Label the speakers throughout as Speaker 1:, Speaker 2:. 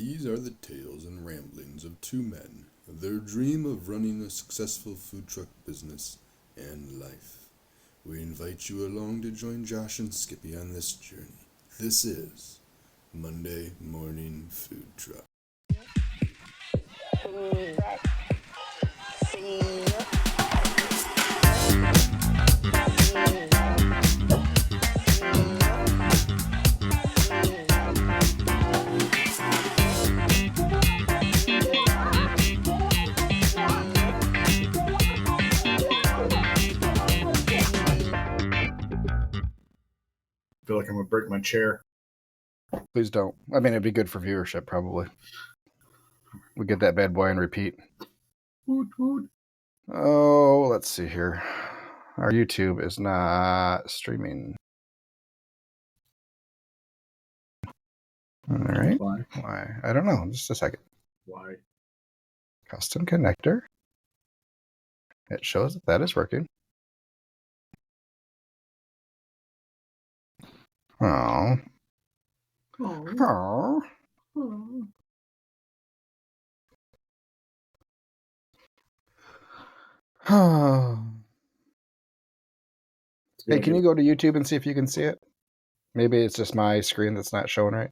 Speaker 1: These are the tales and ramblings of two men, their dream of running a successful food truck business and life. We invite you along to join Josh and Skippy on this journey. This is Monday Morning Food Truck.
Speaker 2: I feel like I'm gonna break my chair.
Speaker 3: Please don't. I mean, it'd be good for viewership, probably. We get that bad boy on repeat.
Speaker 2: Woot woot.
Speaker 3: Oh, let's see here. Our YouTube is not streaming. All right. Why? I don't know. Just a second.
Speaker 2: Why?
Speaker 3: Custom connector. It shows that is working. Oh. Oh. Oh. Hey, can you go to YouTube and see if you can see it? Maybe it's just my screen that's not showing right.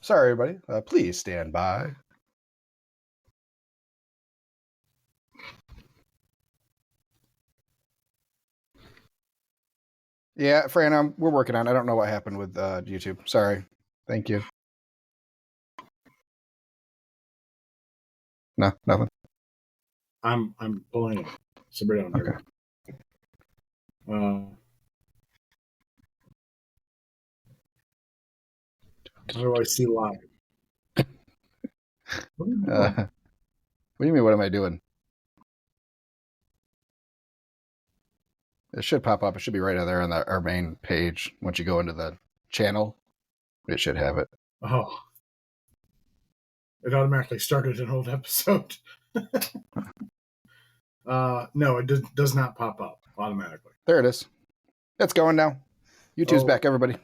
Speaker 3: Sorry, everybody. Please stand by. Yeah, Fran, we're working on it. I don't know what happened with YouTube. Sorry. Thank you. No, nothing.
Speaker 2: I'm pulling it. Somebody down there.
Speaker 3: Okay.
Speaker 2: How do I see live?
Speaker 3: What do you mean, what am I doing? It should pop up. It should be right there on our main page. Once you go into the channel, it should have it.
Speaker 2: Oh. It automatically started an old episode. No, it does not pop up automatically.
Speaker 3: There it is. It's going now. YouTube's back, everybody.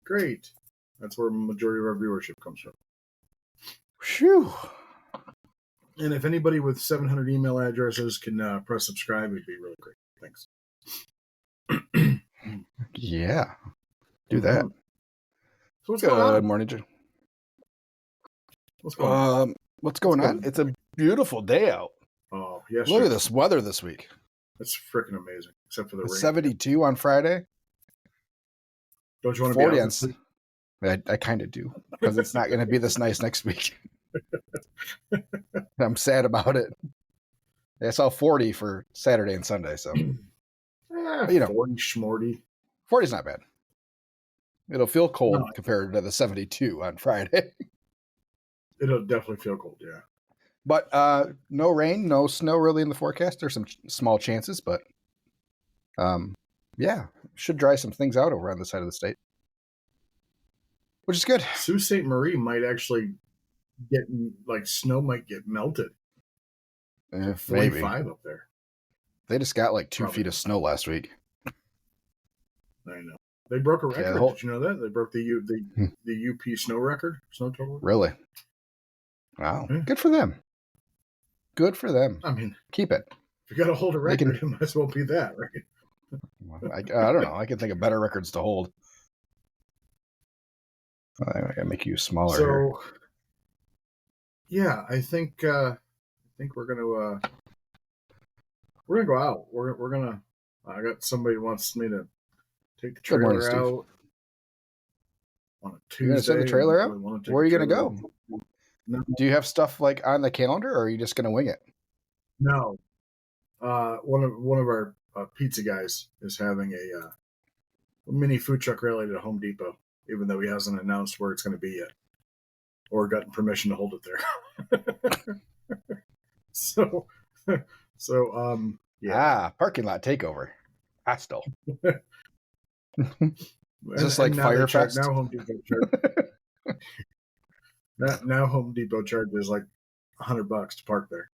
Speaker 2: Great. That's where the majority of our viewership comes from.
Speaker 3: Phew.
Speaker 2: And if anybody with 700 email addresses can press subscribe, it'd be really great. Thanks.
Speaker 3: Yeah. Do that.
Speaker 2: So what's going on?
Speaker 3: Good morning, Jim.
Speaker 2: What's going on?
Speaker 3: What's going on? It's a beautiful day out.
Speaker 2: Oh, yes.
Speaker 3: Look at this weather this week.
Speaker 2: It's freaking amazing, except for the rain.
Speaker 3: 72 on Friday.
Speaker 2: Don't you want to be out this week?
Speaker 3: I kind of do, because it's not going to be this nice next week. I'm sad about it. I saw 40 for Saturday and Sunday, so
Speaker 2: 40 schmorty.
Speaker 3: 40's not bad. It'll feel cold compared to the 72 on Friday.
Speaker 2: It'll definitely feel cold, yeah.
Speaker 3: But no rain, no snow really in the forecast. There's some small chances, but yeah, should dry some things out over on the side of the state, which is good.
Speaker 2: Sault Ste. Marie might actually get, snow might get melted. 45 up there.
Speaker 3: They just got 2 feet of snow last week.
Speaker 2: I know. They broke a record. Did you know that? They broke the UP snow record, snow total.
Speaker 3: Really? Wow. Yeah. Good for them. Good for them.
Speaker 2: I mean,
Speaker 3: keep it.
Speaker 2: If you got to hold a record, it might as well be that, right?
Speaker 3: I don't know. I can think of better records to hold. I gotta make you smaller.
Speaker 2: So, yeah, I think we're gonna go out. We're gonna. I got somebody who wants me to take the trailer out on a Tuesday.
Speaker 3: You're gonna send the trailer out? Where are you gonna go? No. Do you have stuff on the calendar, or are you just gonna wing it?
Speaker 2: No. One of our pizza guys is having a mini food truck rally at Home Depot, even though he hasn't announced where it's going to be yet, or gotten permission to hold it there. so yeah.
Speaker 3: Parking lot takeover. Hostile. Just like Firefest.
Speaker 2: Now Home Depot charge. now Home Depot charges $100 to park there.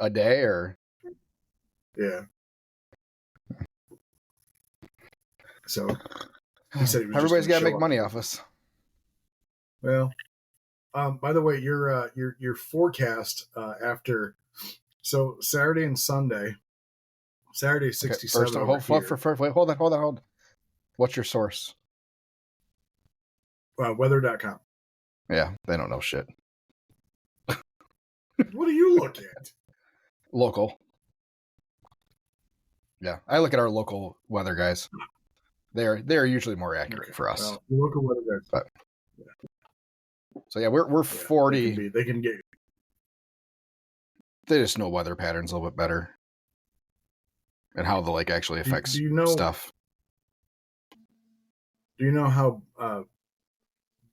Speaker 3: A day, or
Speaker 2: yeah. So he said
Speaker 3: everybody's got to make money off us.
Speaker 2: Well, by the way, your forecast after Saturday and Sunday. Saturday
Speaker 3: Okay,
Speaker 2: 67
Speaker 3: first,
Speaker 2: over here.
Speaker 3: wait, hold on. What's your source?
Speaker 2: Weather.com.
Speaker 3: Yeah, they don't know shit.
Speaker 2: What do you look at?
Speaker 3: Local. Yeah, I look at our local weather guys. They're usually more accurate for us.
Speaker 2: Well, local weather guys.
Speaker 3: But, so yeah, we're 40.
Speaker 2: They can get.
Speaker 3: They just know weather patterns a little bit better and how the lake actually affects
Speaker 2: Do you know
Speaker 3: stuff.
Speaker 2: Do you know how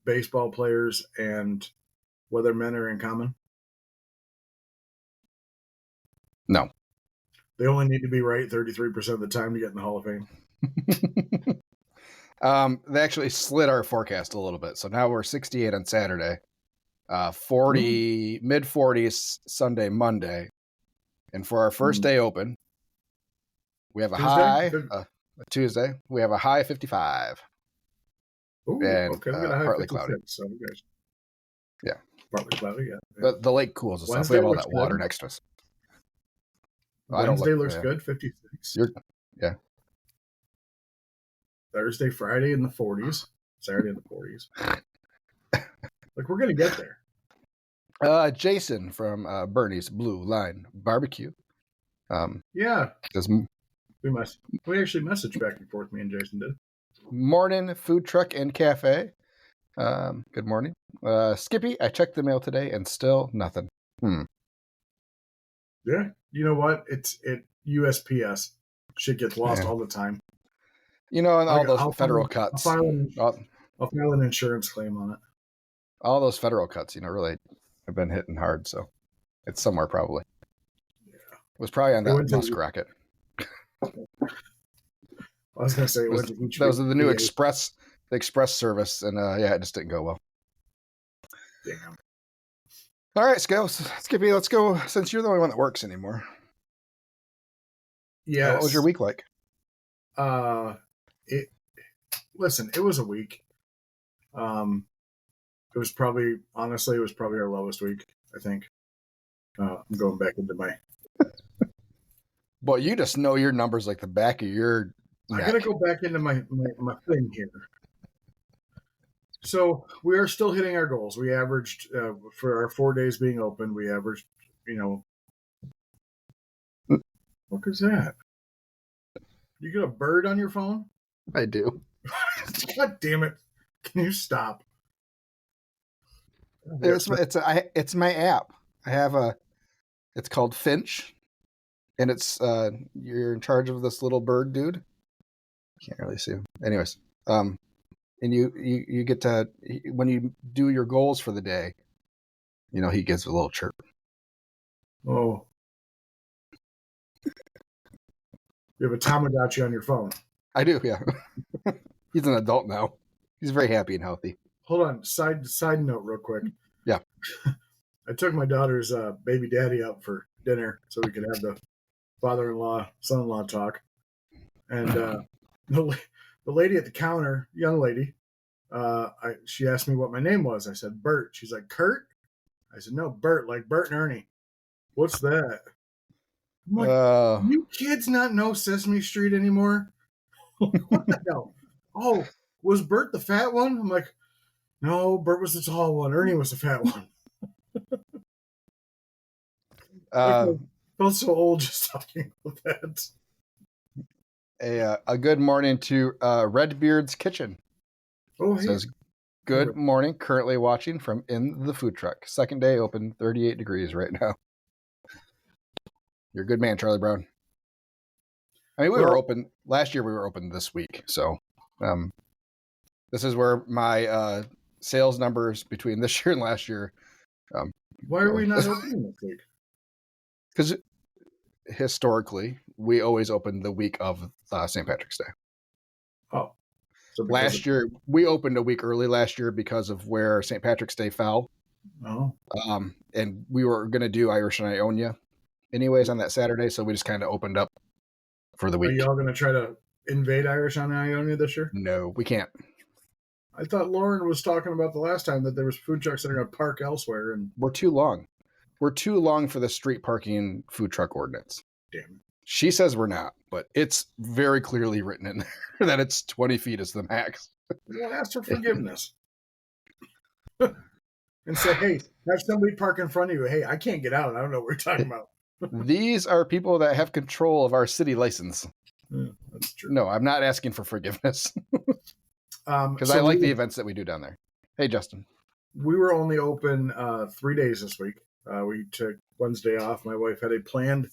Speaker 2: baseball players and weathermen are in common?
Speaker 3: No.
Speaker 2: They only need to be right 33% of the time to get in the Hall of Fame.
Speaker 3: They actually slid our forecast a little bit. So now we're 68 on Saturday, 40, mid 40s Sunday, Monday. And for our first day open, we have a high, Tuesday, we have a high of 55.
Speaker 2: Ooh,
Speaker 3: and
Speaker 2: okay, we got a high
Speaker 3: partly
Speaker 2: 56,
Speaker 3: cloudy.
Speaker 2: So we guys,
Speaker 3: Yeah.
Speaker 2: partly cloudy, yeah.
Speaker 3: The lake cools us off.
Speaker 2: Wednesday
Speaker 3: We have all
Speaker 2: looks
Speaker 3: that water
Speaker 2: good.
Speaker 3: next to us.
Speaker 2: Wednesday looks good, 56.
Speaker 3: Yeah.
Speaker 2: Thursday, Friday in the 40s. Saturday in the 40s. Like, we're going to get there.
Speaker 3: Jason from Bernie's Blue Line Barbecue.
Speaker 2: Yeah.
Speaker 3: Says,
Speaker 2: we actually messaged back and forth, me and Jason did.
Speaker 3: morning food truck and cafe. Good morning. Skippy, I checked the mail today and still nothing.
Speaker 2: Yeah. You know what? It USPS. Shit gets lost all the time.
Speaker 3: You know, and all those federal cuts.
Speaker 2: I'll file an insurance claim on it.
Speaker 3: All those federal cuts, really have been hitting hard. So it's somewhere probably.
Speaker 2: Yeah.
Speaker 3: It was probably on that Musk rocket.
Speaker 2: I was going to say
Speaker 3: those are the new express service, and it just didn't go well.
Speaker 2: Damn.
Speaker 3: All right, Skippy, let's go. Since you're the only one that works anymore.
Speaker 2: Yes.
Speaker 3: What was your week like?
Speaker 2: Listen, it was a week. It was probably our lowest week, I think. I'm going back into my.
Speaker 3: Boy, you just know your numbers like the back of your neck.
Speaker 2: I gotta go back into my thing here. So we are still hitting our goals. We averaged for our 4 days being open. We averaged, what is that? You got a bird on your phone?
Speaker 3: I do.
Speaker 2: God damn it! Can you stop?
Speaker 3: It's my app. I have it's called Finch, and it's you're in charge of this little bird dude. Can't really see him. Anyways, and you get to, when you do your goals for the day, he gives a little chirp.
Speaker 2: Oh, you have a Tamagotchi on your phone.
Speaker 3: I do, yeah. He's an adult now. He's very happy and healthy.
Speaker 2: Hold on. Side note, real quick.
Speaker 3: Yeah.
Speaker 2: I took my daughter's baby daddy out for dinner so we could have the father-in-law, son-in-law talk. And the lady at the counter, young lady, she asked me what my name was. I said, Bert. She's like, Kurt? I said, no, Bert, like Bert and Ernie. What's that? I'm like, you kids not know Sesame Street anymore? What the hell? Oh, was Bert the fat one? I'm like, no, Bert was the tall one. Ernie was the fat one. I felt so old just talking about that.
Speaker 3: A good morning to Redbeard's Kitchen.
Speaker 2: Oh, hey.
Speaker 3: Says, good morning. Currently watching from in the food truck. Second day open, 38 degrees right now. You're a good man, Charlie Brown. I mean, we were open last year. We were open this week, so this is where my sales numbers between this year and last year.
Speaker 2: Why are we not opening this week?
Speaker 3: Because historically, we always open the week of St. Patrick's Day.
Speaker 2: Oh,
Speaker 3: so last year we opened a week early last year because of where St. Patrick's Day fell.
Speaker 2: Oh,
Speaker 3: and we were going to do Irish and Ionia anyways on that Saturday, so we just kind of opened up for the week.
Speaker 2: Are y'all going to try to invade Irish and Ionia this year?
Speaker 3: No, we can't.
Speaker 2: I thought Lauren was talking about the last time that there was food trucks that are going to park elsewhere, and
Speaker 3: We're too long. We're too long for the street parking food truck ordinance.
Speaker 2: damn it.
Speaker 3: She says we're not, but it's very clearly written in there that it's 20 feet is the max.
Speaker 2: Well, ask for forgiveness. And say, hey, have somebody park in front of you. Hey, I can't get out. I don't know what you're talking about.
Speaker 3: These are people that have control of our city license.
Speaker 2: Yeah, that's true.
Speaker 3: No, I'm not asking for forgiveness because
Speaker 2: So
Speaker 3: I like the events that we do down there. Hey, Justin.
Speaker 2: we were only open 3 days this week. We took Wednesday off. My wife had a planned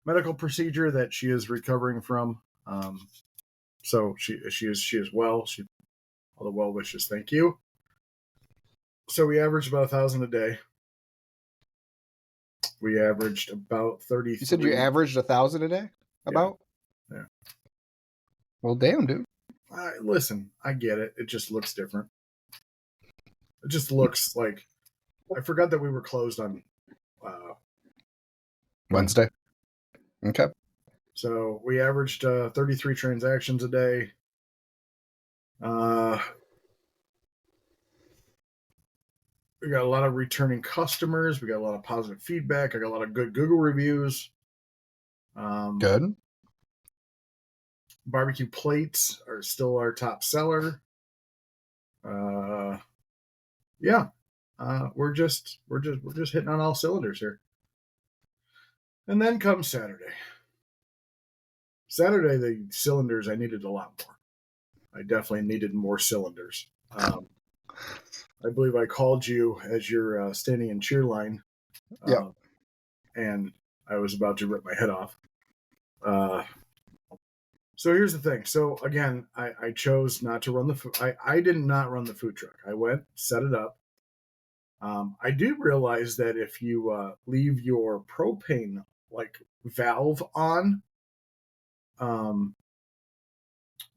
Speaker 2: medical procedure that she is recovering from. So she is well. All the well wishes. Thank you. So we averaged about 1,000 a day. We averaged about 30.
Speaker 3: You said you averaged 1,000 a day? About?
Speaker 2: Yeah.
Speaker 3: Well, damn, dude.
Speaker 2: Listen, I get it. It just looks different. It just looks like I forgot that we were closed on
Speaker 3: Wednesday. Okay.
Speaker 2: So we averaged 33 transactions a day. We got a lot of returning customers. We got a lot of positive feedback. I got a lot of good Google reviews.
Speaker 3: Good.
Speaker 2: Barbecue plates are still our top seller. Yeah, we're just hitting on all cylinders here. And then comes Saturday. Saturday, the cylinders, I needed a lot more. I definitely needed more cylinders. I believe I called you as you're standing in cheer line.
Speaker 3: Yeah.
Speaker 2: And I was about to rip my head off. So here's the thing. So again, I chose not to run the food. I did not run the food truck. I went, set it up. I do realize that if you leave your propane valve on,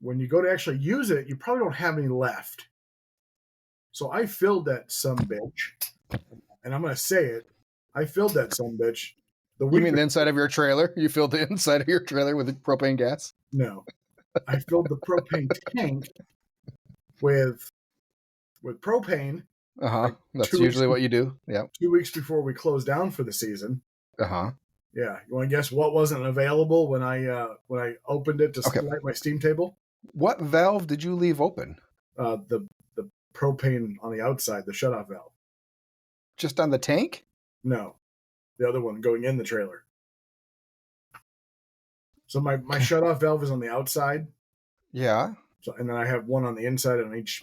Speaker 2: when you go to actually use it, you probably don't have any left. So I filled that sumbitch, and I'm going to say it. I filled that sumbitch.
Speaker 3: You mean the inside of your trailer? You filled the inside of your trailer with propane gas?
Speaker 2: No. I filled the propane tank with propane.
Speaker 3: Uh-huh. That's usually what you do. Yeah.
Speaker 2: 2 weeks before we closed down for the season.
Speaker 3: Uh-huh.
Speaker 2: Yeah. You want to guess what wasn't available when I opened it to light my steam table?
Speaker 3: What valve did you leave open?
Speaker 2: The propane on the outside, the shutoff valve.
Speaker 3: Just on the tank?
Speaker 2: No. The other one going in the trailer. So my shutoff valve is on the outside.
Speaker 3: Yeah.
Speaker 2: So and then I have one on the inside on each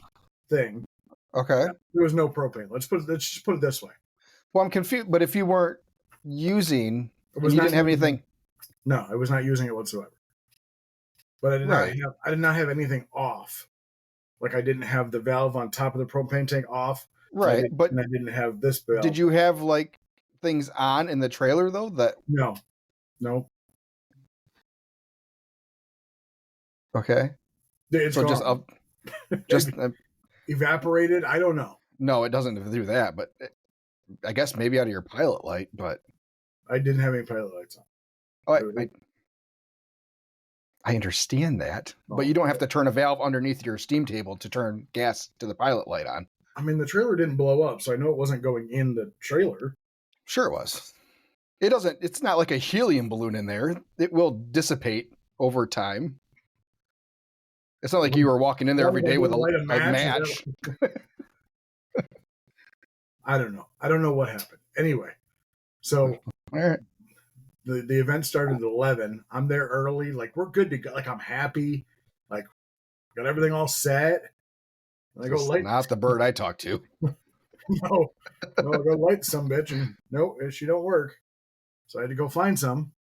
Speaker 2: thing.
Speaker 3: Okay.
Speaker 2: There was no propane. Let's just put it this way.
Speaker 3: Well, I'm confused, but if you weren't using, you didn't have anything.
Speaker 2: No, I was not using it whatsoever. But I did not have anything off. Like I didn't have the valve on top of the propane tank off.
Speaker 3: Right.
Speaker 2: And I didn't have this valve.
Speaker 3: Did you have things on in the trailer though?
Speaker 2: No.
Speaker 3: Okay.
Speaker 2: It's
Speaker 3: so
Speaker 2: gone.
Speaker 3: just
Speaker 2: evaporated. I don't know.
Speaker 3: No, it doesn't do that, but I guess maybe out of your pilot light, but
Speaker 2: I didn't have any pilot lights on.
Speaker 3: Oh, I understand that, but you don't have to turn a valve underneath your steam table to turn gas to the pilot light on.
Speaker 2: I mean, the trailer didn't blow up, so I know it wasn't going in the trailer.
Speaker 3: Sure it was. It's not like a helium balloon in there. It will dissipate over time. It's not like you were walking in there every day with a match.
Speaker 2: I don't know. I don't know what happened. Anyway, so
Speaker 3: all right.
Speaker 2: The event started at 11. I'm there early. We're good to go. I'm happy. Got everything all set. And I go light.
Speaker 3: Not the bird I talked to.
Speaker 2: No, I go light some bitch, and no, she don't work. So I had to go find some.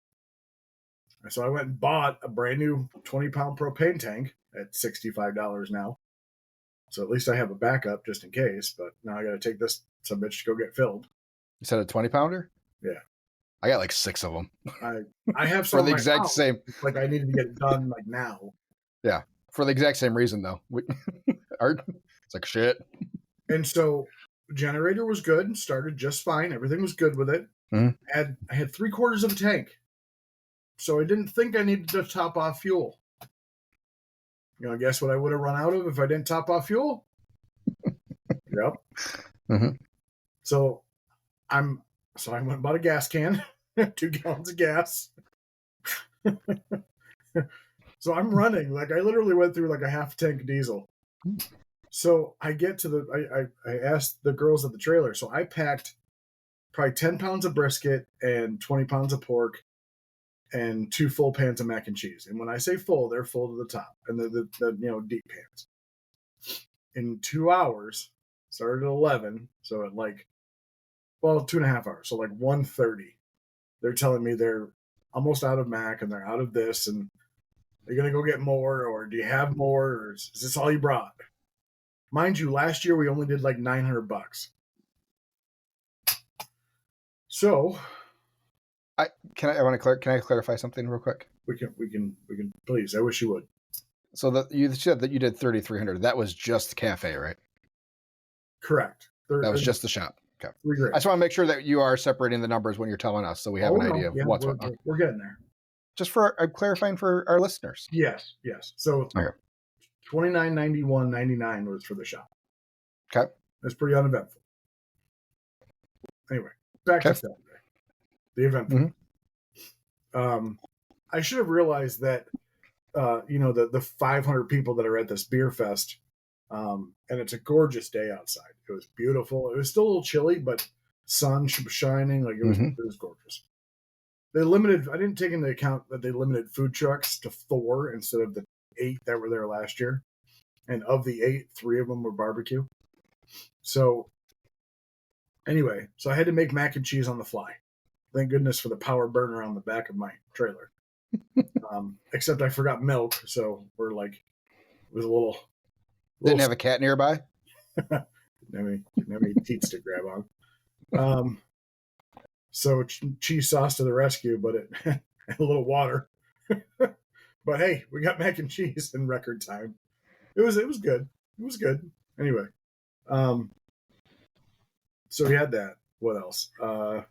Speaker 2: So I went and bought a brand new 20-pound propane tank at $65 now. So at least I have a backup just in case. But now I got to take this some bitch to go get filled.
Speaker 3: You said a 20-pounder?
Speaker 2: Yeah. I
Speaker 3: got 6 of them.
Speaker 2: I have some
Speaker 3: for the exact same.
Speaker 2: I needed to get it done now.
Speaker 3: Yeah, for the exact same reason though. It's shit.
Speaker 2: And so generator was good and started just fine. Everything was good with it.
Speaker 3: Mm-hmm.
Speaker 2: I had 3/4 of a tank, so I didn't think I needed to top off fuel. Guess what I would have run out of if I didn't top off fuel? Yep.
Speaker 3: Mhm.
Speaker 2: So I went and bought a gas can, 2 gallons of gas. So I'm running. Like, I literally went through like a half tank of diesel. So I get to I asked the girls at the trailer. So I packed probably 10 pounds of brisket and 20 pounds of pork and 2 full pans of mac and cheese. And when I say full, they're full to the top, and the deep pans. In 2 hours, started at 11, so at like, well, 2.5 hours, so like 1:30, they're telling me they're almost out of mac and they're out of this, and are you gonna go get more, or do you have more, or is this all you brought? Mind you, last year we only did like $900. So
Speaker 3: Can I clarify something real quick?
Speaker 2: we can please. I wish you would.
Speaker 3: So that you said that you did 3,300. That was just the cafe, right?
Speaker 2: Correct.
Speaker 3: That was just the shop. Okay.
Speaker 2: $3 grand.
Speaker 3: I just want to make sure that you are separating the numbers when you're telling us, so we have an idea of what's what.
Speaker 2: We're getting there.
Speaker 3: Just for clarifying for our listeners.
Speaker 2: Yes. So
Speaker 3: Okay.
Speaker 2: $29.91.99 was for the shop.
Speaker 3: Okay.
Speaker 2: It's pretty uneventful. Anyway, back to Saturday, the event. I should have realized that, the 500 people that are at this beer fest, and it's a gorgeous day outside. It was beautiful. It was still a little chilly, but sun was shining. Like, it was gorgeous. They limited. I didn't take into account that they limited food trucks to 4 instead of the 8 that were there last year. And of the 8, 3 of them were barbecue. So anyway, I had to make mac and cheese on the fly. Thank goodness for the power burner on the back of my trailer. Except I forgot milk, so we're like, it was a little
Speaker 3: Didn't have a cat nearby?
Speaker 2: didn't have any teats to grab on. So cheese sauce to the rescue, but it had a little water. But hey, we got mac and cheese in record time. It was good. It was good. Anyway, so we had that. What else? So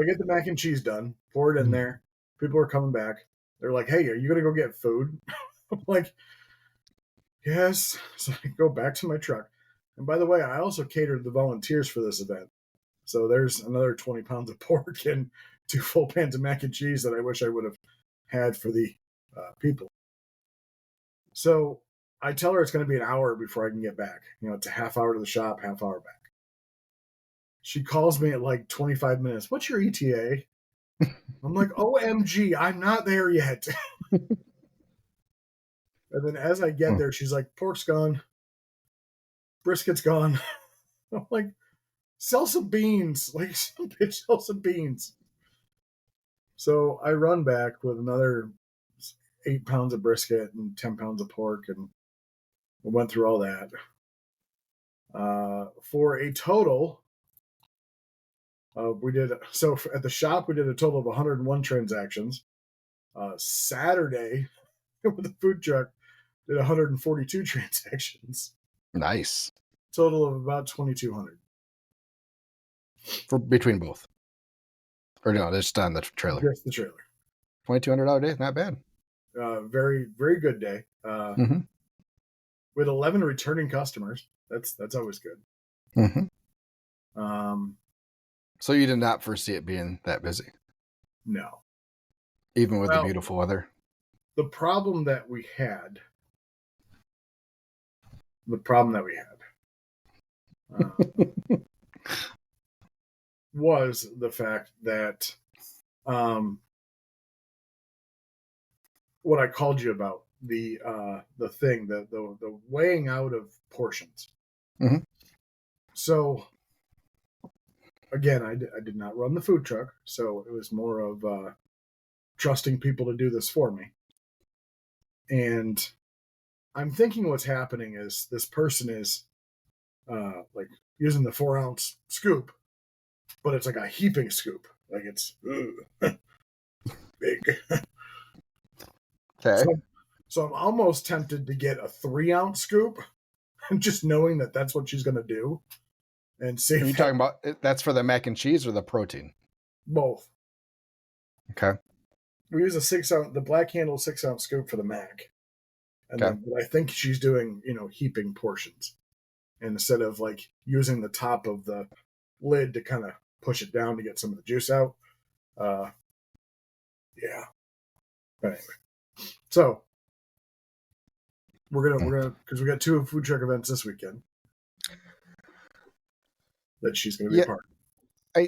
Speaker 2: I get the mac and cheese done, pour it in there. People are coming back. They're like, "Hey, are you gonna go get food?" I'm like, "Yes." So I go back to my truck. And by the way, I also catered the volunteers for this event. So there's another 20 pounds of pork and 2 full pans of mac and cheese that I wish I would have had for the people. So I tell her it's going to be an hour before I can get back. It's a half hour to the shop, half hour back. She calls me at like 25 minutes. What's your ETA? I'm like, OMG, I'm not there yet. And then as I get there, she's like, pork's gone. Brisket's gone. I'm like, sell some beans. Like, bitch, sell some beans. So I run back with another 8 pounds of brisket and 10 pounds of pork, and we went through all that. For a total, at the shop, we did a total of 101 transactions. Saturday, with the food truck, did 142 transactions.
Speaker 3: Nice.
Speaker 2: Total of about 2,200.
Speaker 3: For between both. Or no, just on the trailer.
Speaker 2: Just the trailer.
Speaker 3: $2,200 day, not bad.
Speaker 2: Very, very good day. With 11 returning customers. That's always good.
Speaker 3: So you did not foresee it being that busy?
Speaker 2: No.
Speaker 3: Even with the beautiful weather?
Speaker 2: The problem that we had was the fact that what I called you about, the thing, the weighing out of portions. So again, I did not run the food truck, so it was more of trusting people to do this for me. And I'm thinking what's happening is this person is like using the 4-ounce scoop, but it's like a heaping scoop. Like, it's big.
Speaker 3: Okay.
Speaker 2: So I'm almost tempted to get a 3-ounce scoop, just knowing that that's what she's going to do. And see.
Speaker 3: Are you talking about that's for the mac and cheese or the protein?
Speaker 2: Both.
Speaker 3: Okay.
Speaker 2: We use the Black Handle 6-ounce scoop for the mac. And then I think she's doing, heaping portions. and instead of like using the top of the lid to kind of push it down to get some of the juice out. Yeah. But anyway, so we're gonna because we got 2 food truck events this weekend that she's gonna be a part of.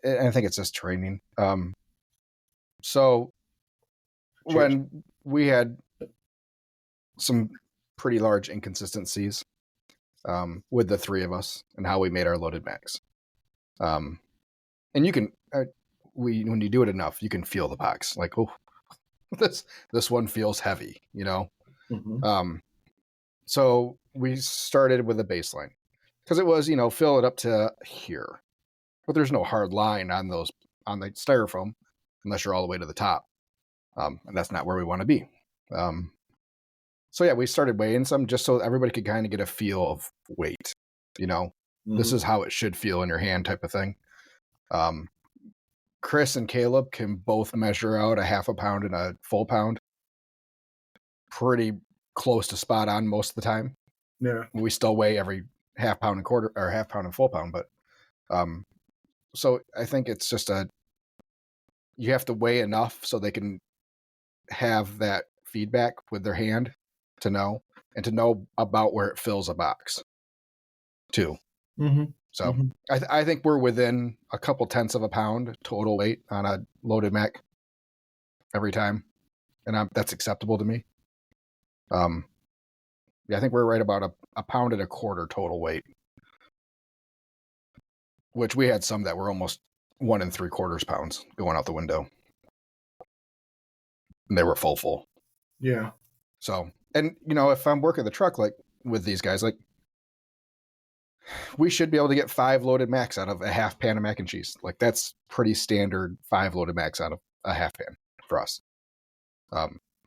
Speaker 3: I think it's just training. So when we had some pretty large inconsistencies with the 3 of us and how we made our loaded max, and you can when you do it enough, you can feel the box. Like, oh, this one feels heavy, you know.
Speaker 2: Mm-hmm.
Speaker 3: So we started with a baseline because it was, fill it up to here, but there's no hard line on the styrofoam unless you're all the way to the top, and that's not where we want to be. So yeah, we started weighing some just so everybody could kind of get a feel of weight. This is how it should feel in your hand, type of thing. Chris and Caleb can both measure out a half a pound and a full pound pretty close to spot on most of the time.
Speaker 2: Yeah.
Speaker 3: We still weigh every half pound and quarter, or half pound and full pound, but so I think it's just you have to weigh enough so they can have that feedback with their hand to know, and to know about where it fills a box too.
Speaker 2: Mm-hmm.
Speaker 3: So I think we're within a couple tenths of a pound total weight on a loaded Mac every time, and that's acceptable to me. Yeah, I think we're right about a pound and a quarter total weight, which we had some that were almost 1 3/4 pounds going out the window, and they were full.
Speaker 2: Yeah.
Speaker 3: So, and if I'm working the truck like with these guys, like, we should be able to get 5 loaded Macs out of a half pan of mac and cheese. Like, that's pretty standard, 5 loaded Macs out of a half pan for us.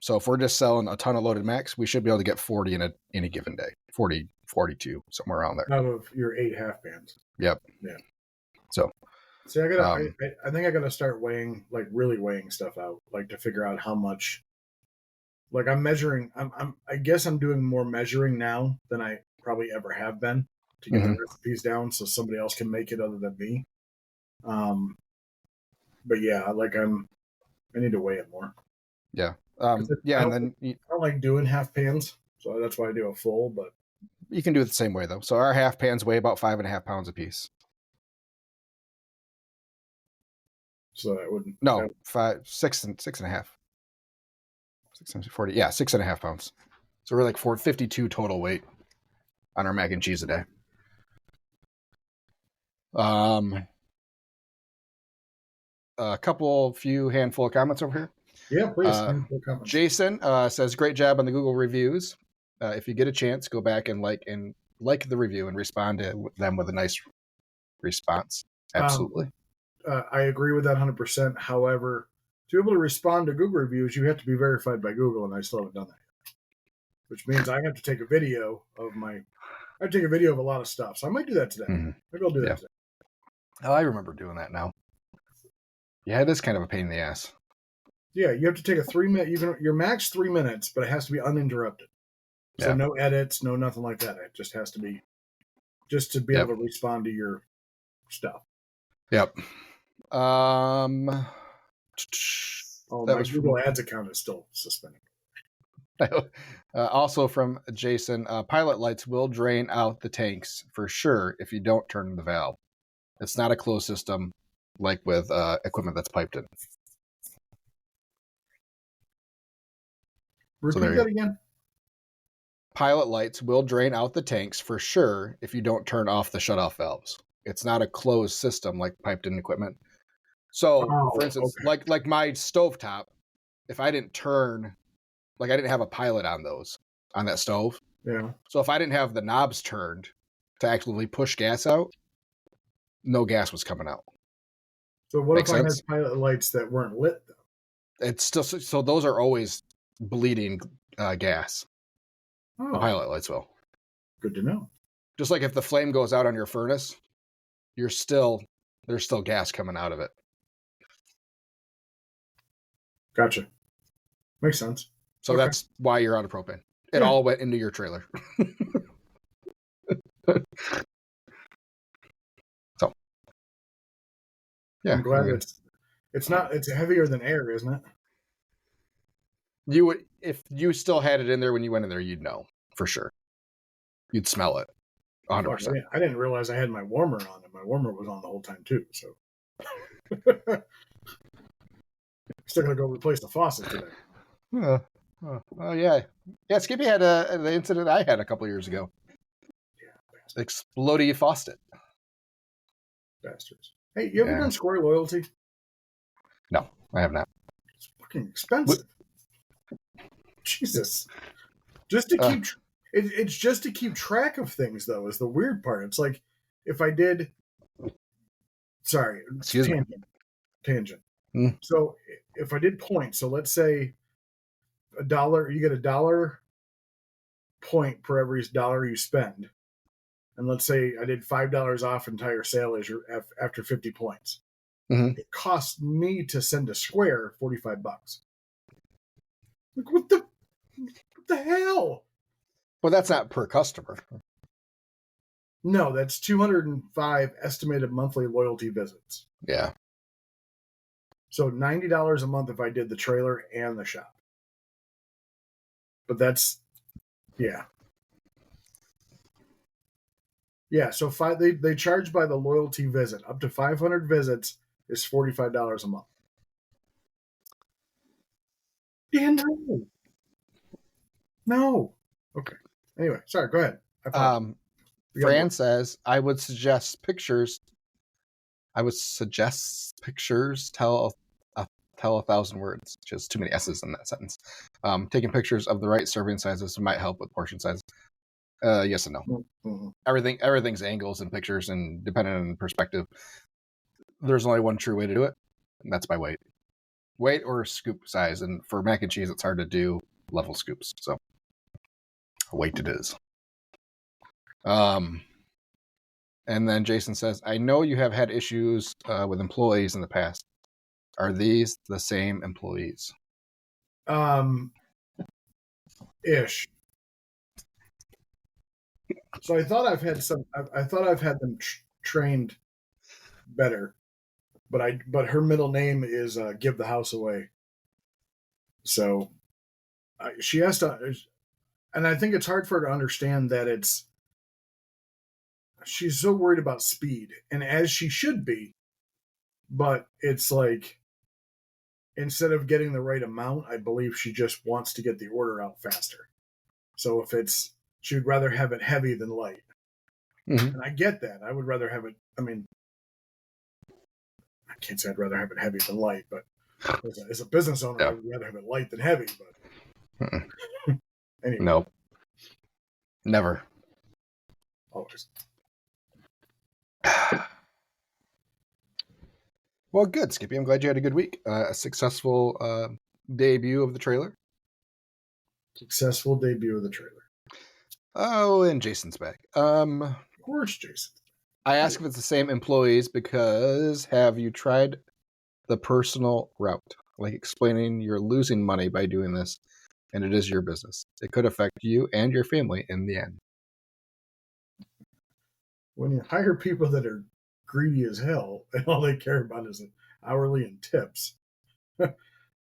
Speaker 3: So if we're just selling a ton of loaded Macs, we should be able to get 40 in any given day. 40, 42, somewhere around there.
Speaker 2: Out of your 8 half pans.
Speaker 3: Yep.
Speaker 2: Yeah.
Speaker 3: So,
Speaker 2: see, I think I gotta start weighing, like really weighing stuff out, like to figure out how much. Like I'm measuring. I guess I'm doing more measuring now than I probably ever have been to get the recipes down, so somebody else can make it other than me. But yeah, like I need to weigh it more.
Speaker 3: Yeah.
Speaker 2: Yeah,
Speaker 3: and then
Speaker 2: I don't like doing half pans, so that's why I do a full. But
Speaker 3: you can do it the same way though. So our half pans weigh about 5.5 pounds a piece.
Speaker 2: So that wouldn't.
Speaker 3: No, 6.5. 6 times 40. Yeah, 6.5 pounds. So we're like 452 total weight on our mac and cheese a day. A handful of comments over here.
Speaker 2: Yeah, please.
Speaker 3: Jason says, "Great job on the Google reviews. If you get a chance, go back and like the review and respond to them with a nice response." Absolutely.
Speaker 2: I agree with that 100%. However, to be able to respond to Google reviews, you have to be verified by Google, and I still haven't done that yet. Which means I have to take a video of a lot of stuff. So I might do that today. Maybe I'll do that today.
Speaker 3: Oh, I remember doing that now. Yeah, it is kind of a pain in the ass.
Speaker 2: Yeah, you have to take a 3-minute. Your max 3 minutes, but it has to be uninterrupted. So no edits, no nothing like that. It just has to be just to be able to respond to your stuff.
Speaker 3: Yep.
Speaker 2: My Google Ads account is still suspended.
Speaker 3: Also from Jason, pilot lights will drain out the tanks for sure if you don't turn the valve. It's not a closed system like with equipment that's piped in.
Speaker 2: Repeat that again.
Speaker 3: Pilot lights will drain out the tanks for sure if you don't turn off the shutoff valves. It's not a closed system like piped in equipment. So, for instance, like my stovetop, if I didn't turn, like I didn't have a pilot on that stove.
Speaker 2: Yeah.
Speaker 3: So if I didn't have the knobs turned to actually push gas out, no gas was coming out.
Speaker 2: So what if I had pilot lights that weren't lit though?
Speaker 3: It's still, so those are always bleeding gas.
Speaker 2: Oh.
Speaker 3: The pilot lights will.
Speaker 2: Good to know.
Speaker 3: Just like if the flame goes out on your furnace, there's still gas coming out of it.
Speaker 2: Gotcha. Makes sense.
Speaker 3: So that's why you're out of propane. It all went into your trailer. Yeah,
Speaker 2: I'm glad
Speaker 3: I mean,
Speaker 2: it's heavier than air, isn't it?
Speaker 3: you would, if you still had it in there when you went in there, you'd know for sure. You'd smell it, 100%.
Speaker 2: Fuck, I didn't realize I had my warmer on, and my warmer was on the whole time too. So, still gonna go replace the faucet today.
Speaker 3: Oh yeah, Skippy had the incident I had a couple years ago.
Speaker 2: Yeah,
Speaker 3: Explodey faucet.
Speaker 2: bastards. Hey, you ever
Speaker 3: Yeah.
Speaker 2: done Square Loyalty?
Speaker 3: No, I have not.
Speaker 2: It's fucking expensive. Jesus, just to
Speaker 3: Uh.
Speaker 2: keep it's just to keep track of things though is the weird part. It's like if I did. Sorry,
Speaker 3: Excuse me.
Speaker 2: Tangent.
Speaker 3: Hmm.
Speaker 2: So if I did points, so let's say $1, you get $1 point per every dollar you spend, and let's say I did $5 off entire sale as after 50 points.
Speaker 3: Mhm.
Speaker 2: It costs me to send a Square $45. Like what the hell?
Speaker 3: Well, that's not per customer.
Speaker 2: No, that's 205 estimated monthly loyalty visits.
Speaker 3: Yeah.
Speaker 2: So $90 a month if I did the trailer and the shop. But that's yeah. Yeah, so they charge by the loyalty visit. Up to 500 visits is $45 a month. Yeah, no. Okay. Anyway, sorry. Go ahead.
Speaker 3: Fran says I would suggest pictures tell 1,000 words. Just too many S's in that sentence. Taking pictures of the right serving sizes might help with portion size. Yes and no.
Speaker 2: Mm-hmm.
Speaker 3: Everything's angles and pictures, and depending on perspective, there's only one true way to do it, and that's by weight or scoop size. And for mac and cheese, it's hard to do level scoops, so weight it is. And then Jason says, I know you have had issues with employees in the past. Are these the same employees?
Speaker 2: Ish. So I thought I've had them trained better, but her middle name is Give the House Away. So she has to, and I think it's hard for her to understand that she's so worried about speed, and as she should be, but it's like instead of getting the right amount, I believe she just wants to get the order out faster. So she would rather have it heavy than light.
Speaker 3: Mm-hmm.
Speaker 2: And I get that. I would rather have it, I mean, I can't say I'd rather have it heavy than light, but as a business owner, I would rather have it light than heavy. But anyway.
Speaker 3: No. Never.
Speaker 2: Always.
Speaker 3: Well, good, Skippy. I'm glad you had a good week. A successful debut of the trailer.
Speaker 2: Successful debut of the trailer.
Speaker 3: Oh, and Jason's back.
Speaker 2: Of course, Jason.
Speaker 3: I ask if it's the same employees because have you tried the personal route? Like explaining you're losing money by doing this, and it is your business. It could affect you and your family in the end.
Speaker 2: When you hire people that are greedy as hell and all they care about is hourly and tips,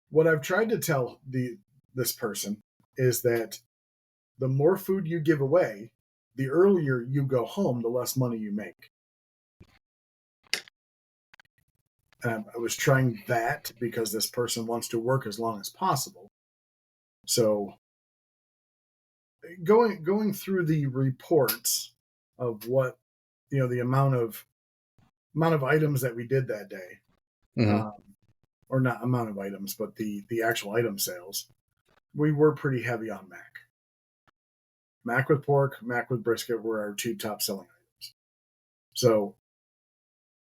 Speaker 2: what I've tried to tell this person is that the more food you give away, the earlier you go home, the less money you make. I was trying that because this person wants to work as long as possible. So going through the reports of what the amount of items that we did that day,
Speaker 3: Mm-hmm.
Speaker 2: or not amount of items, but the actual item sales, we were pretty heavy on mac. Mac with pork, mac with brisket were our two top selling items. So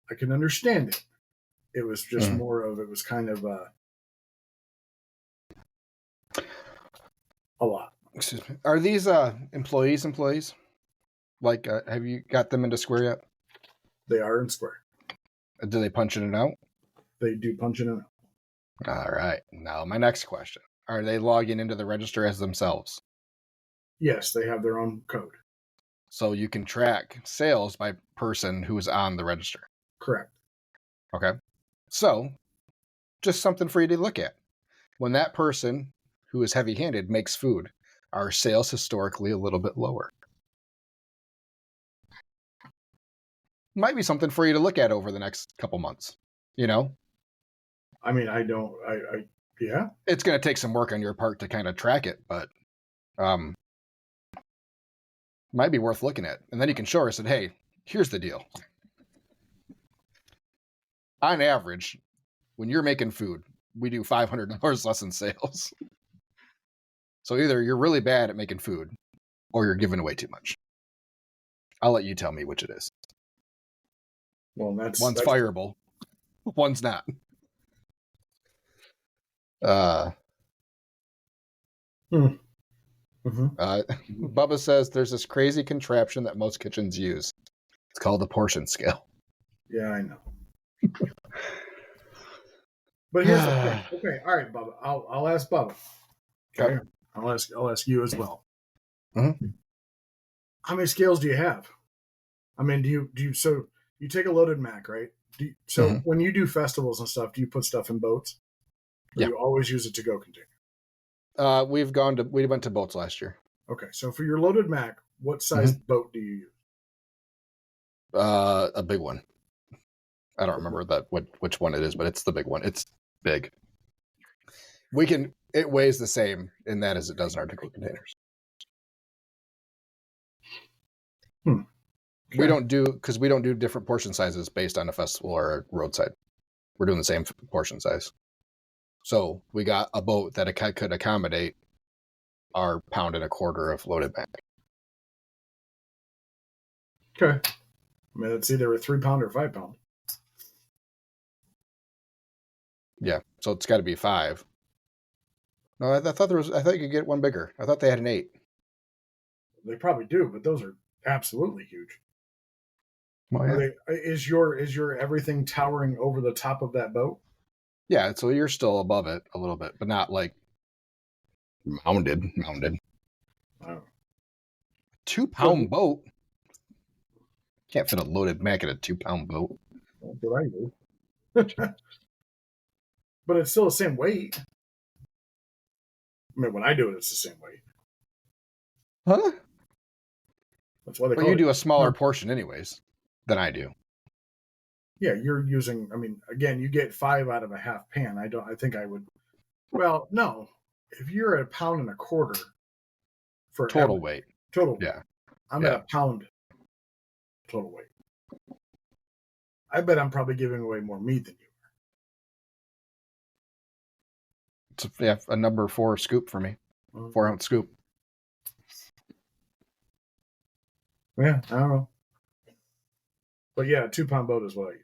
Speaker 2: I can understand it. It was just more of, it was kind of a lot.
Speaker 3: Excuse me. Are these employees? Like, have you got them into Square yet?
Speaker 2: They are in Square.
Speaker 3: Do they punch in and out?
Speaker 2: They do punch in and out.
Speaker 3: All right. Now, my next question. Are they logging into the register as themselves?
Speaker 2: Yes, they have their own code.
Speaker 3: So you can track sales by person who is on the register.
Speaker 2: Correct.
Speaker 3: Okay. So, just something for you to look at. When that person who is heavy-handed makes food, are sales historically a little bit lower? Might be something for you to look at over the next couple months. You know,
Speaker 2: I mean, yeah.
Speaker 3: it's going to take some work on your part to kind of track it, but might be worth looking at. And then you can show her, said, hey, here's the deal. On average, when you're making food, we do $500 less in sales. So either you're really bad at making food or you're giving away too much. I'll let you tell me which it is.
Speaker 2: Well,
Speaker 3: one's fireable, one's not. Bubba says there's this crazy contraption that most kitchens use. It's called the portion scale.
Speaker 2: Yeah, I know. But here's the thing. Okay, all right, Bubba. I'll ask Bubba. Okay, I'll ask you as well.
Speaker 3: Mm-hmm.
Speaker 2: How many scales do you have? I mean, do you so you take a loaded Mac, right? When you do festivals and stuff, do you put stuff in boats? Or
Speaker 3: Yeah.
Speaker 2: you always use a to-go container?
Speaker 3: We went to boats last year.
Speaker 2: Okay, so for your loaded Mac, what size boat do you use?
Speaker 3: A big one. I don't remember which one it is, but it's the big one. It's big. It weighs the same in that as it does in our to-go containers.
Speaker 2: Okay.
Speaker 3: We don't do different portion sizes based on a festival or a roadside. We're doing the same portion size. So we got a boat that could accommodate our 1.25 pounds of loaded Mac.
Speaker 2: Okay. I mean, it's either a 3 pound or 5 pound.
Speaker 3: Yeah, so it's got to be 5. No, I thought you could get one bigger. I thought they had an 8.
Speaker 2: They probably do, but those are absolutely huge.
Speaker 3: Well, yeah.
Speaker 2: Is your everything towering over the top of that boat?
Speaker 3: Yeah, so you're still above it a little bit, but not like mounded.
Speaker 2: Oh.
Speaker 3: 2-pound boat? Can't fit a loaded Mac in a 2-pound boat.
Speaker 2: That's what I do. But it's still the same weight. I mean, when I do it, it's the same weight.
Speaker 3: Huh?
Speaker 2: That's why they call
Speaker 3: you
Speaker 2: it.
Speaker 3: do a smaller portion anyways than I do.
Speaker 2: Yeah, you're using, I mean, again, you get 5 out of a half pan. I think I would, well, no. If you're at 1.25 pounds for
Speaker 3: total weight.
Speaker 2: Yeah. I'm at 1 pound total weight. I bet I'm probably giving away more meat than you are.
Speaker 3: It's a number 4 scoop for me. 4-ounce scoop.
Speaker 2: Yeah, I don't know. But yeah, 2 pound boat is what I use.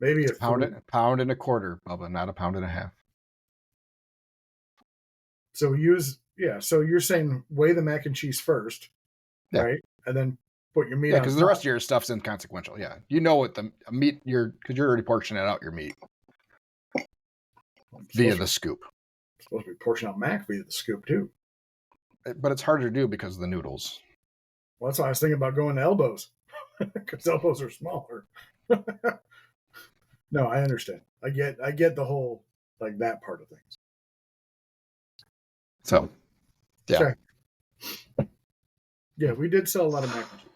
Speaker 2: Maybe a
Speaker 3: pound, 1.25 pounds, Bubba, not 1.5 pounds.
Speaker 2: So so you're saying weigh the mac and cheese first, right? And then put your meat on.
Speaker 3: Yeah, because the rest of your stuff's inconsequential. Yeah. You know what the meat, because you're already portioning out your meat via the scoop.
Speaker 2: Supposed to be portioning out mac via the scoop too.
Speaker 3: But it's harder to do because of the noodles.
Speaker 2: Well, that's why I was thinking about going to elbows, because elbows are smaller. No, I understand. I get the whole, like, that part of things.
Speaker 3: So, yeah.
Speaker 2: Okay. Yeah, we did sell a lot of mac and cheese.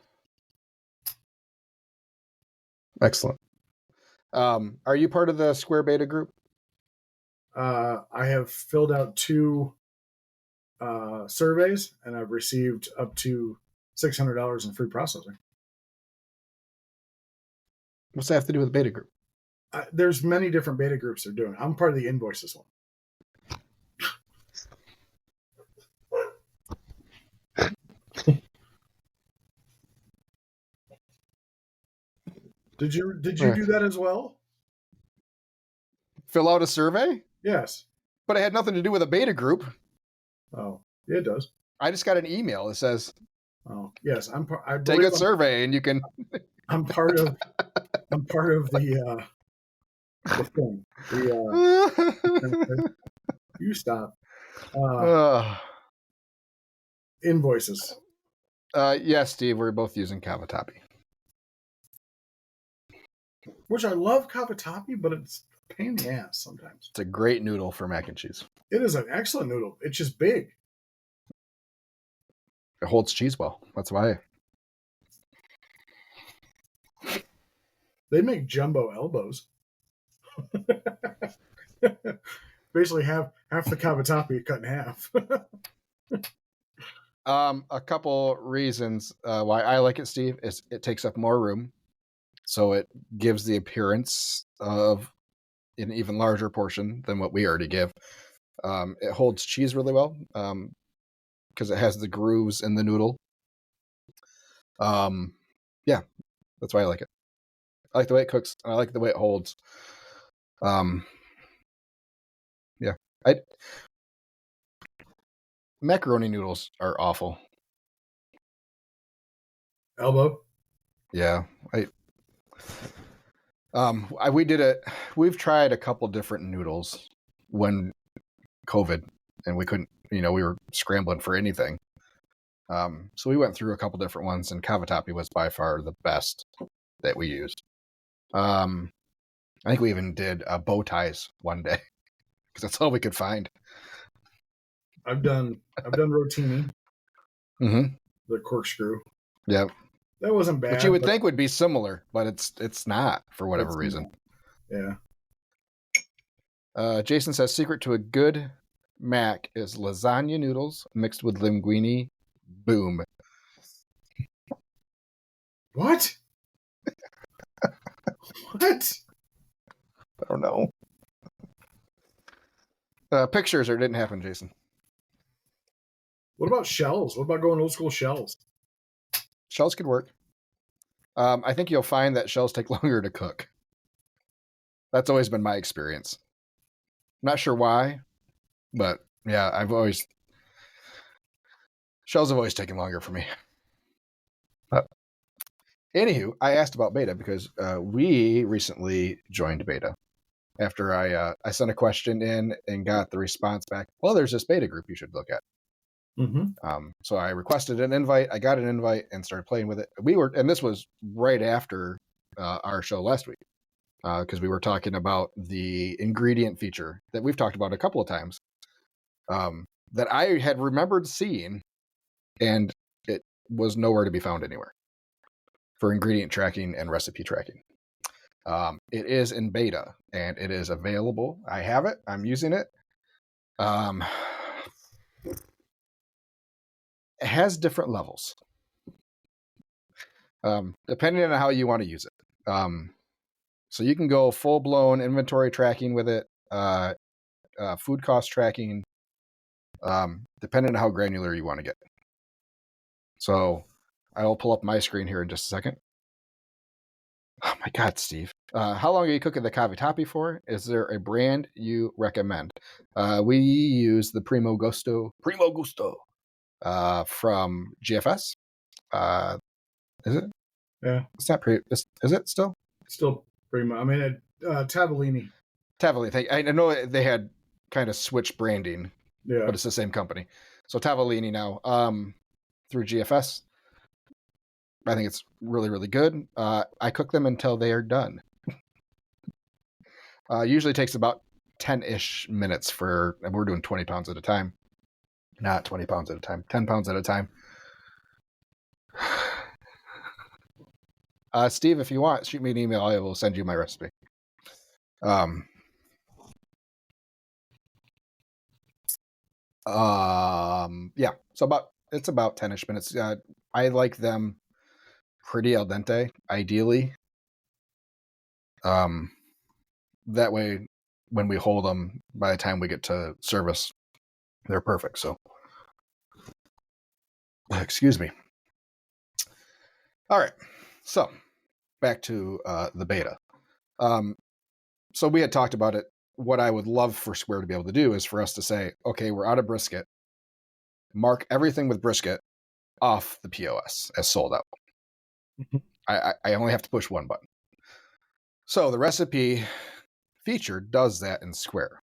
Speaker 3: Excellent. Are you part of the Square Beta group?
Speaker 2: I have filled out 2 surveys, and I've received up to $600 in free processing.
Speaker 3: What's that have to do with the beta group?
Speaker 2: There's many different beta groups they're doing. I'm part of the invoices one. Did you do that as well?
Speaker 3: Fill out a survey?
Speaker 2: Yes.
Speaker 3: But it had nothing to do with a beta group.
Speaker 2: Oh, yeah, it does.
Speaker 3: I just got an email that says,
Speaker 2: "Oh, yes,
Speaker 3: take a survey and you can."
Speaker 2: I'm part of the thing. You stop. Invoices.
Speaker 3: Yes, Steve, we're both using Cavatappi.
Speaker 2: Which I love Cavatappi, but it's pain in the ass sometimes.
Speaker 3: It's a great noodle for mac and cheese.
Speaker 2: It is an excellent noodle. It's just big.
Speaker 3: It holds cheese well. That's why.
Speaker 2: They make jumbo elbows. Basically, half the cavatappi cut in half.
Speaker 3: A couple reasons why I like it, Steve, is it takes up more room, so it gives the appearance of an even larger portion than what we already give. It holds cheese really well because it has the grooves in the noodle. Yeah, that's why I like it. I like the way it cooks. I like the way it holds. Yeah, macaroni noodles are awful.
Speaker 2: Elbow.
Speaker 3: Yeah, we did it. We've tried a couple different noodles when COVID, and we couldn't. We were scrambling for anything. So we went through a couple different ones, and cavatappi was by far the best that we used. I think we even did bow ties one day because that's all we could find.
Speaker 2: I've done rotini,
Speaker 3: Mm-hmm.
Speaker 2: the corkscrew.
Speaker 3: Yeah,
Speaker 2: That wasn't bad.
Speaker 3: which you would think would be similar, but it's not for whatever reason.
Speaker 2: Yeah.
Speaker 3: Jason says secret to a good mac is lasagna noodles mixed with linguine. Boom.
Speaker 2: What? What?
Speaker 3: I don't know. Pictures or it didn't happen, Jason.
Speaker 2: What about shells? What about going old school shells?
Speaker 3: Shells could work. I think you'll find that shells take longer to cook. That's always been my experience. Not sure why, but yeah, shells have always taken longer for me. Anywho, I asked about beta because we recently joined beta. After I sent a question in and got the response back, well, there's this beta group you should look at.
Speaker 2: Mm-hmm.
Speaker 3: So I requested an invite. I got an invite and started playing with it. And this was right after our show last week because we were talking about the ingredient feature that we've talked about a couple of times that I had remembered seeing, and it was nowhere to be found anywhere for ingredient tracking and recipe tracking. It is in beta and it is available. I have it. I'm using it. It has different levels, depending on how you want to use it. So you can go full-blown inventory tracking with it, food cost tracking, depending on how granular you want to get. So I will pull up my screen here in just a second. Oh my God, Steve. How long are you cooking the cavatappi for? Is there a brand you recommend? We use the Primo Gusto from GFS. Is it?
Speaker 2: Yeah.
Speaker 3: It's not is it still?
Speaker 2: Still pretty much. I mean, Tavellini.
Speaker 3: Tavellini. I know they had kind of switched branding,
Speaker 2: Yeah.
Speaker 3: but it's the same company. So Tavellini now through GFS. I think it's really, really good. I cook them until they are done. Usually takes about 10-ish minutes and we're doing 20 pounds at a time. Not 20 pounds at a time, 10 pounds at a time. Steve, if you want, shoot me an email. I will send you my recipe. Yeah. So it's about 10-ish minutes. I like them pretty al dente, ideally. That way, when we hold them, by the time we get to service, they're perfect. So, excuse me. All right. So, back to the beta. So we had talked about it. What I would love for Square to be able to do is for us to say, okay, we're out of brisket. Mark everything with brisket off the POS as sold out. I only have to push one button. So the recipe feature does that in Square.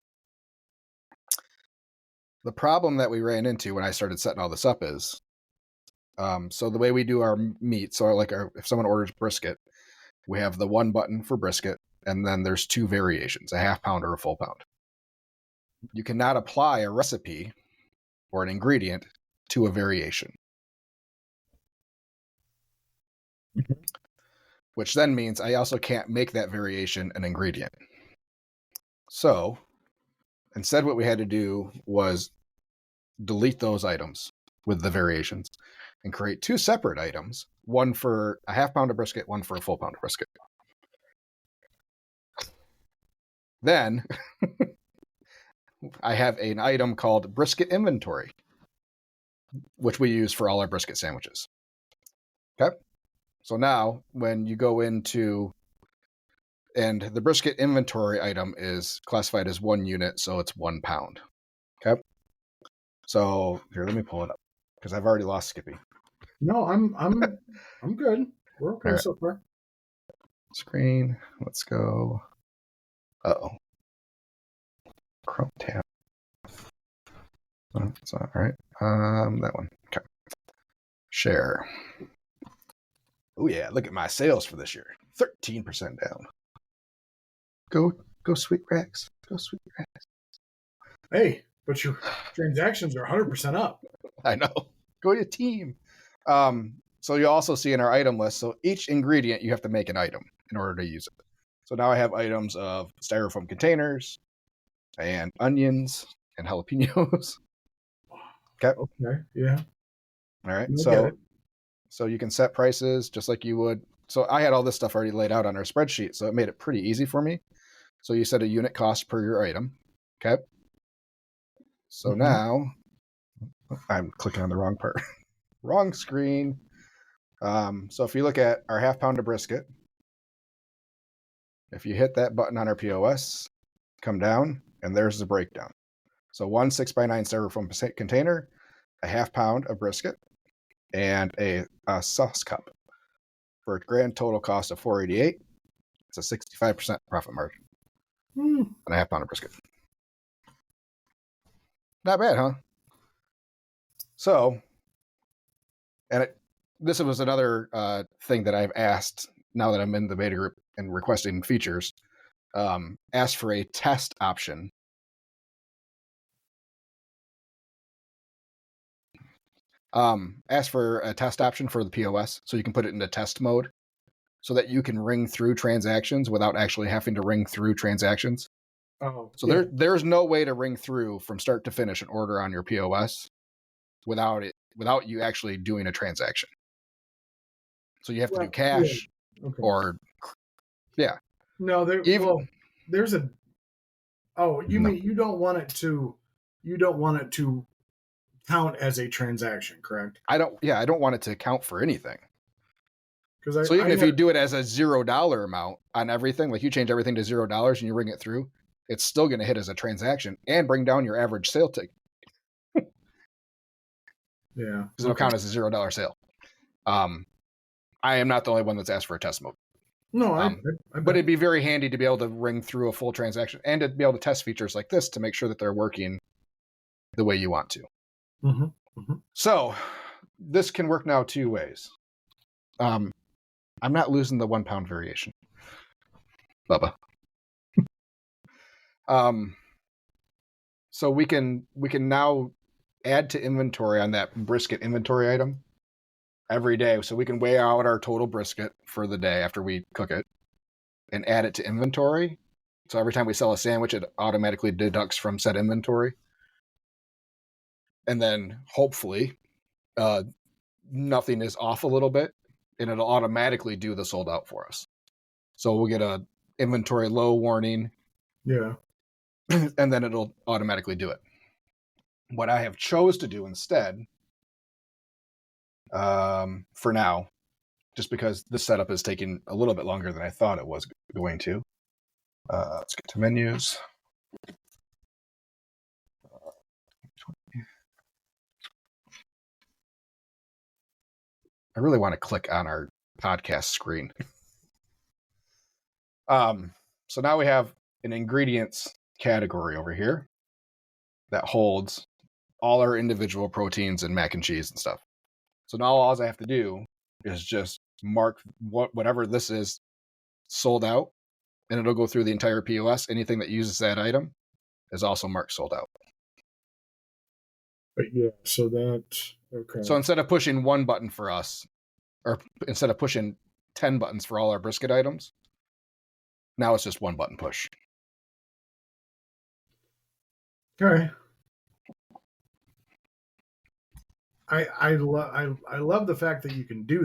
Speaker 3: The problem that we ran into when I started setting all this up is, so the way we do our meat, so if someone orders brisket, we have the one button for brisket, and then there's 2 variations, a half pound or a full pound. You cannot apply a recipe or an ingredient to a variation. Which then means I also can't make that variation an ingredient. So instead, what we had to do was delete those items with the variations and create 2 separate items, one for a half pound of brisket, one for a full pound of brisket. Then I have an item called brisket inventory, which we use for all our brisket sandwiches. Okay. So now when you go into, and the brisket inventory item is classified as 1 unit, so it's 1 pound. Okay. So here, let me pull it up because I've already lost Skippy.
Speaker 2: No, I'm good. We're okay
Speaker 3: Right.
Speaker 2: so far.
Speaker 3: Screen. Let's go. Uh-oh. Chrome tab. Oh, it's not right. That one. Okay. Share. Oh yeah, look at my sales for this year. 13% down. Go Sweet Rex. Go Sweet Rex.
Speaker 2: Hey, but your transactions are 100% up.
Speaker 3: I know. Go to team. So you also see in our item list, so each ingredient you have to make an item in order to use it. So now I have items of styrofoam containers and onions and jalapenos. Okay.
Speaker 2: Okay. Yeah.
Speaker 3: All right.
Speaker 2: I get it.
Speaker 3: So you can set prices just like you would. So I had all this stuff already laid out on our spreadsheet, so it made it pretty easy for me. So you set a unit cost per your item. Okay. So now I'm clicking on the wrong part. Wrong screen. So if you look at our half pound of brisket, if you hit that button on our POS, come down, and there's the breakdown. So 1 6x9 styrofoam container, a half pound of brisket, and a sauce cup for a grand total cost of $4.88. It's a 65% profit margin on a half pound of brisket. Not bad, huh? So, and this was another thing that I've asked now that I'm in the beta group and requesting features. Asked for a test option. Ask for a test option for the POS so you can put it into test mode so that you can ring through transactions without actually having to ring through transactions.
Speaker 2: Oh,
Speaker 3: So
Speaker 2: yeah.
Speaker 3: there's no way to ring through from start to finish an order on your POS without you actually doing a transaction. So you have to do cash or
Speaker 2: No, there's a. Oh, you mean you don't want it to count as a transaction, correct?
Speaker 3: I don't want it to count for anything.
Speaker 2: Because
Speaker 3: So even if you do it as a $0 amount on everything, like you change everything to $0 and you ring it through, it's still going to hit as a transaction and bring down your average sale ticket.
Speaker 2: Yeah,
Speaker 3: because it'll count as a $0 sale. I am not the only one that's asked for a test mode.
Speaker 2: No, I
Speaker 3: but it'd be very handy to be able to ring through a full transaction and to be able to test features like this to make sure that they're working the way you want to. So this can work now 2 ways. I'm not losing the 1 pound variation, Bubba. So we can now add to inventory on that brisket inventory item every day. So we can weigh out our total brisket for the day after we cook it and add it to inventory. So every time we sell a sandwich, it automatically deducts from said inventory. And then hopefully nothing is off a little bit and it'll automatically do the sold out for us. So we'll get a inventory low warning.
Speaker 2: Yeah.
Speaker 3: And then it'll automatically do it. What I have chose to do instead, for now, just because this setup is taking a little bit longer than I thought it was going to. Let's get to menus. I really want to click on our podcast screen. So now we have an ingredients category over here that holds all our individual proteins and mac and cheese and stuff. So now all I have to do is just mark whatever this is sold out and it'll go through the entire POS. Anything that uses that item is also marked sold out.
Speaker 2: But yeah, so that okay.
Speaker 3: So instead of pushing one button for us, or instead of pushing 10 buttons for all our brisket items, now it's just one button push.
Speaker 2: Okay. I love the fact that you can do